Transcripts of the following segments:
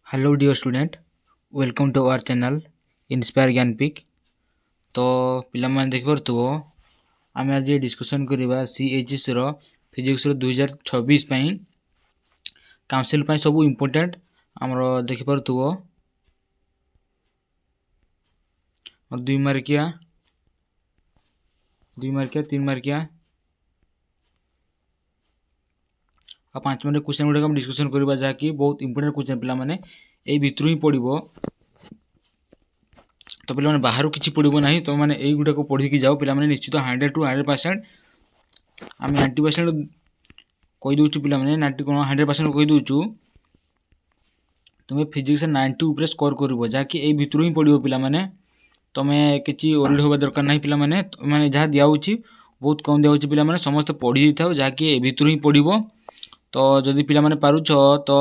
Hello dear student, welcome to our channel inspire Gyanpik. तो पिलाମାନେ ଦେଖିପାରୁଥିବ ଆମେ ଆଜି ଡିସ୍କସନ୍ କରିବା CHS ଫିଜିକ୍ସର 2026 ପାଇଁ କାଉନସିଲ୍ ପାଇଁ ସବୁ ଇମ୍ପୋର୍ଟାଣ୍ଟ ଆମର ଦେଖିପାରୁଥିବ 2 ମାର୍କିଆ 3 ମାର୍କିଆ ଆଉ 5 ମାର୍କିଆ କ୍ୱେଶ୍ଚନ୍ ଗୁଡ଼ାକ ଆମେ ଡିସ୍କସନ୍ କରିବା, ଯାହାକି ବହୁତ ଇମ୍ପୋର୍ଟାଣ୍ଟ କ୍ୱେଶ୍ଚନ୍ ପିଲାମାନେ ଏଇ ଭିତରୁ ହିଁ ପଡ଼ିବ। ତ ପିଲାମାନେ ବାହାରୁ କିଛି ପଡ଼ିବ ନାହିଁ, ତୁମେମାନେ ଏଇଗୁଡ଼ାକୁ ପଢ଼ିକି ଯାଅ। ପିଲାମାନେ ନିଶ୍ଚିତ 100 to 100% ଆମେ 90% କହିଦେଉଛୁ, ପିଲାମାନେ 100% କହିଦେଉଛୁ। ତୁମେ ଫିଜିକ୍ସରେ 90 ଉପରେ ସ୍କୋର କରିବ, ଯାହାକି ଏଇ ଭିତରୁ ହିଁ ପଡ଼ିବ। ପିଲାମାନେ ତୁମେ କିଛି ଓରିଡ୍ ହେବା ଦରକାର ନାହିଁ। ପିଲାମାନେ ମାନେ ଯାହା ଦିଆହେଉଛି ବହୁତ କମ୍ ଦିଆହେଉଛି। ପିଲାମାନେ ସମସ୍ତେ ପଢ଼ି ଦେଇଥାଉ, ଯାହାକି ଏ ଭିତରୁ ହିଁ ପଡ଼ିବ। ତ ଯଦି ପିଲାମାନେ ପାରୁଛ ତ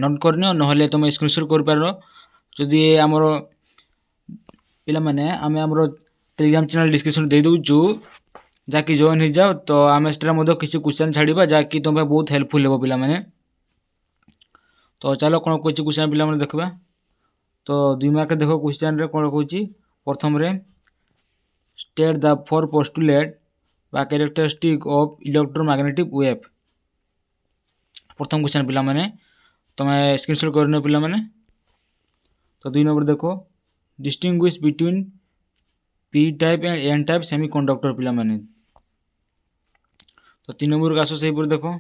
ନୋଟ୍ କରିନିଅ, ନହେଲେ ତୁମେ ସ୍କ୍ରିନଶଟ୍ କରିପାର। ଯଦି ଆମର ପିଲାମାନେ ଆମେ ଆମର ଟେଲିଗ୍ରାମ ଚ୍ୟାନେଲ୍ ଡିସ୍କ୍ରିପ୍ସନ୍ ଦେଇଦେଉଛୁ, ଯାହାକି ଜଏନ୍ ହେଇଯାଅ। ତ ଆମେ ସେଠାରେ ମଧ୍ୟ କିଛି କ୍ୱେଶ୍ଚନ୍ ଛାଡ଼ିବା, ଯାହାକି ତୁମ ପାଇଁ ବହୁତ ହେଲ୍ପଫୁଲ୍ ହେବ ପିଲାମାନେ। ତ ଚାଲ କ'ଣ କହୁଛି କ୍ୱେଶ୍ଚନ୍ ପିଲାମାନେ ଦେଖିବା। ତ 2 ମାର୍କରେ ଦେଖ କ୍ୱେଶ୍ଚନ୍ରେ କ'ଣ କହୁଛି। ପ୍ରଥମରେ ଷ୍ଟେଟ୍ ଦ 4 ପୋଷ୍ଟୁଲେଟ୍ ବା କ୍ୟାରେକ୍ଟରିଷ୍ଟିକ୍ ଅଫ୍ ଇଲେକ୍ଟ୍ରୋମ୍ୟାଗ୍ନେଟିକ୍ ୱେଭ୍। ପ୍ରଥମ କ୍ୱେଶ୍ଚନ୍ ପିଲାମାନେ ତୁମେ ସ୍କ୍ରିନଶଟ୍ କରିନିଅ ପିଲାମାନେ। ତ 2 ନମ୍ବର ଦେଖ distinguish between P type and N type semiconductor पिलाମାନେ। तो 3 नंबर का आसो सही पर देखो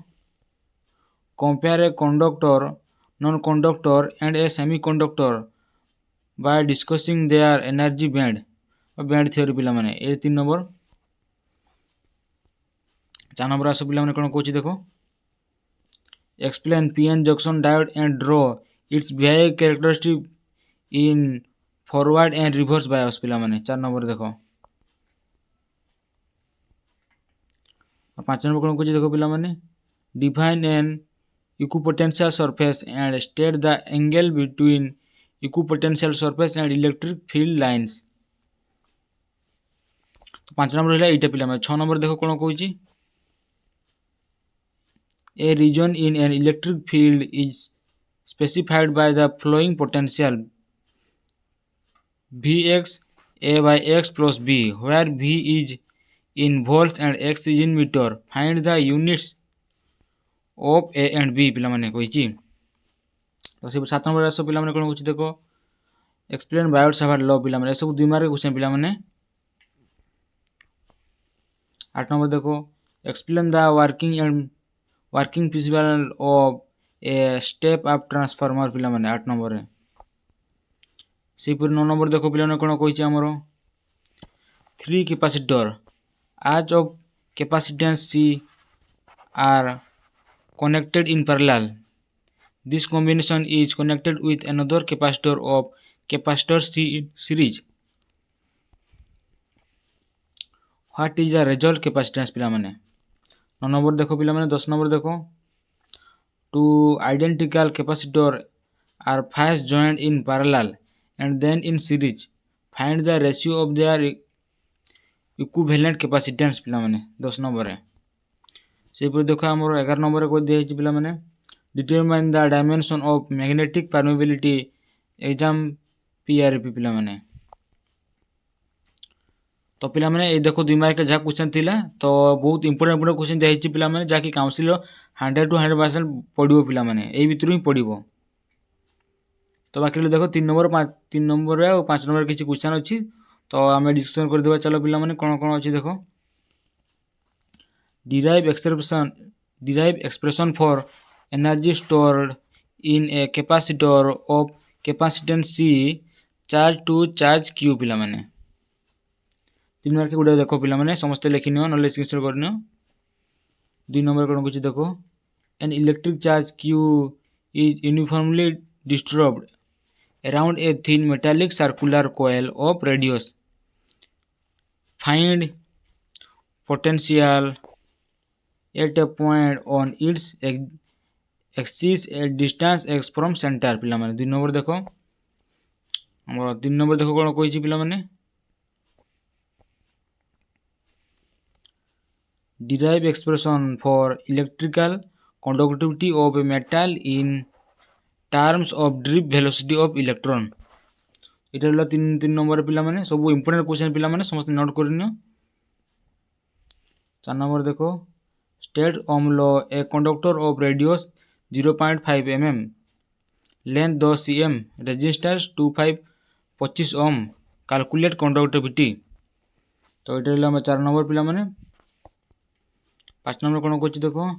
compare a conductor non conductor and a semiconductor by discussing their energy band band theory पिलाମାନେ। ए 3 नंबर। 4 नंबर आसो पिलाମାନେ कोन कहूची देखो explain PN junction diode and draw its behaviour characteristic in forward and reverse bias पिलाମାନେ। 4 number देखो। 5 number कौन कहूँ देखो पिलाମାନେ define an equipotential surface and state the angle between equipotential surface and electric field lines. तो 5 number है ये पिलाମାନେ। 6 number देखो कौन कहूँ a region in an electric field is specified by the flowing potential Vx A by x plus b, where V is in volts and x is in meter. Find the units of A and B पिलाମାନେ କହିଛି। तो से 7 number आसो पिलाମାନେ कोन कहूଛି देखो explain Biot Savart law पिलाମାନେ। सब 2 मार्क क्वेश्चन पिलाମାନେ। 8 नंबर देखो explain the working principle of a step up transformer पिलाମାନେ। 8 नंबर रे सेहीपर 9 नंबर देखो पिलाମାନେ कोन कहूଛି हमरो 3 capacitor as of capacitance C are connected in parallel. This combination is connected with another capacitor of capacitor C in series. What is the result capacitance पिलाମାନେ। 9 number देखो पिलाମାନେ। 10 number देखो two identical capacitor are first joined in parallel and then in series. Find the ratio of their equivalent capacitance पिलाମାନେ। 10 number है सेहीपर देखो आमर 11 number को दिया पिलाମାନେ determine the dimension of magnetic permeability exam पीआरपी पिलाମାନେ। तो पिलाମାନେ ये देखो 2 मार्क जहाँ क्वेश्चन थिला तो बहुत इंपोर्टेंट क्वेश्चन दिया पिलाମାନେ, जहाँकि काउंसिल 100 to 100% पढ़ो पिलाମାନେ एई भितर ही पढ़ो। तो बाकी देखो 3 नंबर और 5 नंबर किसी क्वेश्चन अच्छी, तो आम डिस्कसन करदेवा। चलो पिलाମାନେ कौन कौन अच्छी देखो derive expression for energy stored in a capacitor of capacitance C charge to charge Q पिलाମାନେ। 3 मार्क गुड़ा देखो पिलाମାନେ समस्त लिखिनियो, नॉलेज स्क्रीनशॉट करनियो। 2 नंबर कौन कुछ देखो an electric charge Q is uniformly distributed around a thin metallic circular coil of radius. Find potential at a point on its axis at distance x from center पिलाମାନେ। 2 number देखो हमर 3 number देखो कोन कहै पिलाମାନେ derive expression for electrical conductivity of a metal in terms of drip velocity of electron. ये रहा 3 number पिला माने सब important question पिला माने समस्त नोट करनियो। 4 नंबर देखो state ohm law a conductor of radius 0.5 mm length 10 cm resistance 25 ohm calculate conductivity. तो ये रहा 4 नंबर पिला माने। 5 नंबर कौन कहछि देखो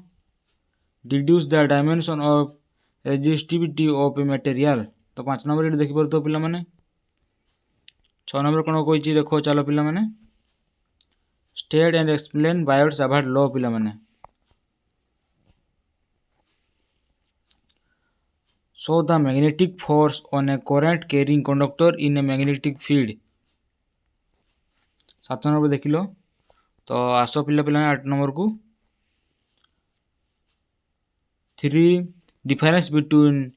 deduce the dimension of resistivity of a material. तो 5 नंबर ये देखि परतो पिला माने। 6 नंबर कौन कहछि देखो चलो पिला माने state and explain Biot Savart law पिला माने। Show the magnetic force on a current carrying conductor in a magnetic field. 7 number देखिलो। तो आसो पिला पिला 8 नंबर को 3 difference between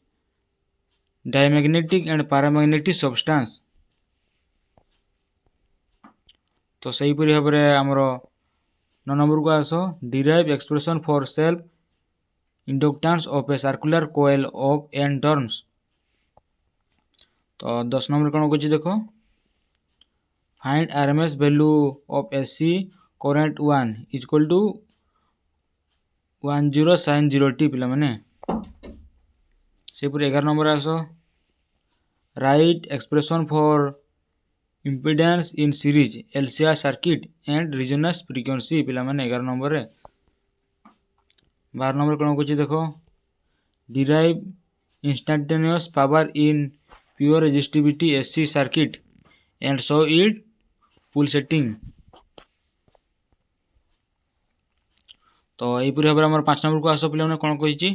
diamagnetic and paramagnetic substance. तो सही परी भाव में आमर 9 नंबर को आस derive expression for self inductance of a circular coil of N turns. तो 10 नंबर कौन कहछि देखो find RMS value of AC current 1 is equal to 10 sin 0t पिला माने। से पूरे 11 नंबर आस write expression for impedance in series LCR circuit and resonance frequency पिला माने 11 नंबर रे। 12 नंबर कौन कहछि देखो derive instantaneous power in pure resistivity AC circuit and show it full setting. तो यहीपरी भाव में 5 नंबर को आस पे कौन कही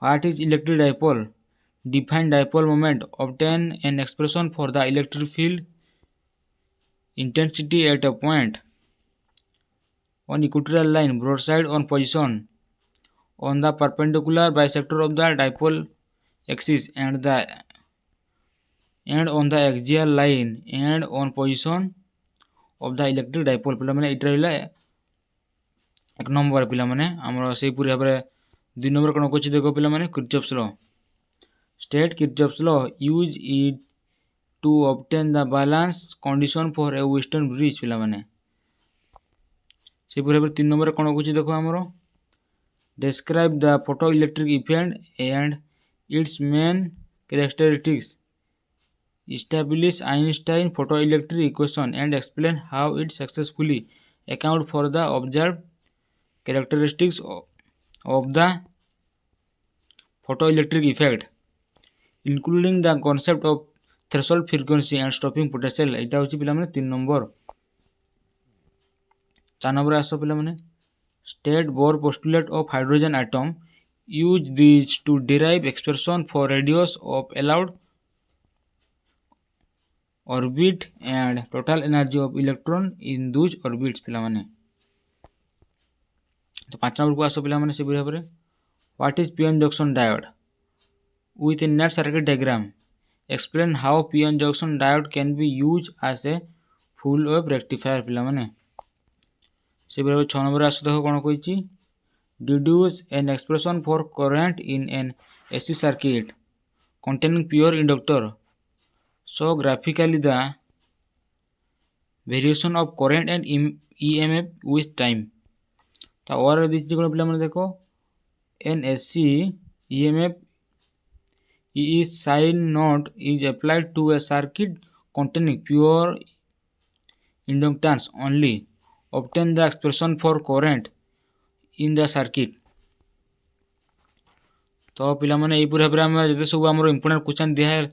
what is electric dipole define dipole moment obtain an expression for the electric field intensity at a point on equatorial line broadside on position on the perpendicular bisector of the dipole axis and on the axial line and on position of the electric dipole पिला माने इटा रहिला 1 number पिला माने हमर से पूरी भाबरे 2 number कोन कहछि देखो पिला माने Kirchhoff's law state Kirchhoff's law use it to obtain the balance condition for a western bridge पिला माने। से पूरी भाबरे 3 नंबर कोन कहछि देखो हमर describe the photo electric effect and it's main characteristics establish Einstein photoelectric equation and explain how it successfully account for the observed characteristics of the photoelectric effect including the concept of threshold frequency and stopping potential। एटा होची पिला माने 3 number. 4 number आसो पिला माने state Bohr postulate of hydrogen atom use these to derive expression for radius of allowed orbit and total energy of electron in those orbits पिला माने। तो 5 number को आसो पिला माने से भाव में what is PN junction diode with a net circuit diagram explain how pn junction diode can be used as a full wave rectifier पिला माने। से भाव 6 नंबर आसो देखो कोन कहिची deduce an expression for current in an AC circuit containing pure inductor so graphically the variation of current and EMF with time। तो और दीजिए कोन पिला माने देखो an AC EMF is sin node is applied to a circuit containing pure inductance only obtain the expression for current in the circuit। तो पिला माने ए पूरा भाबरे हम जते सब हमर इंपोर्टेंट क्वेश्चन दिया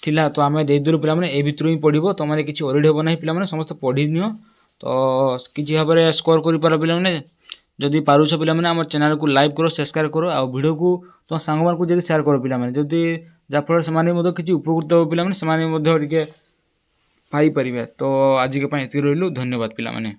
थिला तो आमे दे दिलु पिला माने ए भितरु ही पढिबो तो माने किछि ओरिड हेबो नै पिला माने समस्त पढि नियो तो किछि भाबरे स्कोर करि पारो पिला माने जदि पारुछ पिला माने हमर चैनल को लाइक करो सब्सक्राइब करो आ वीडियो को तो सांग मान को जदि शेयर करो पिला माने जदि जाफल से माने मधो किछि उपकृत हो पिला माने से माने मधो टिके पाई परिबे। तो आज के पय एति रहलु धन्यवाद पिला माने।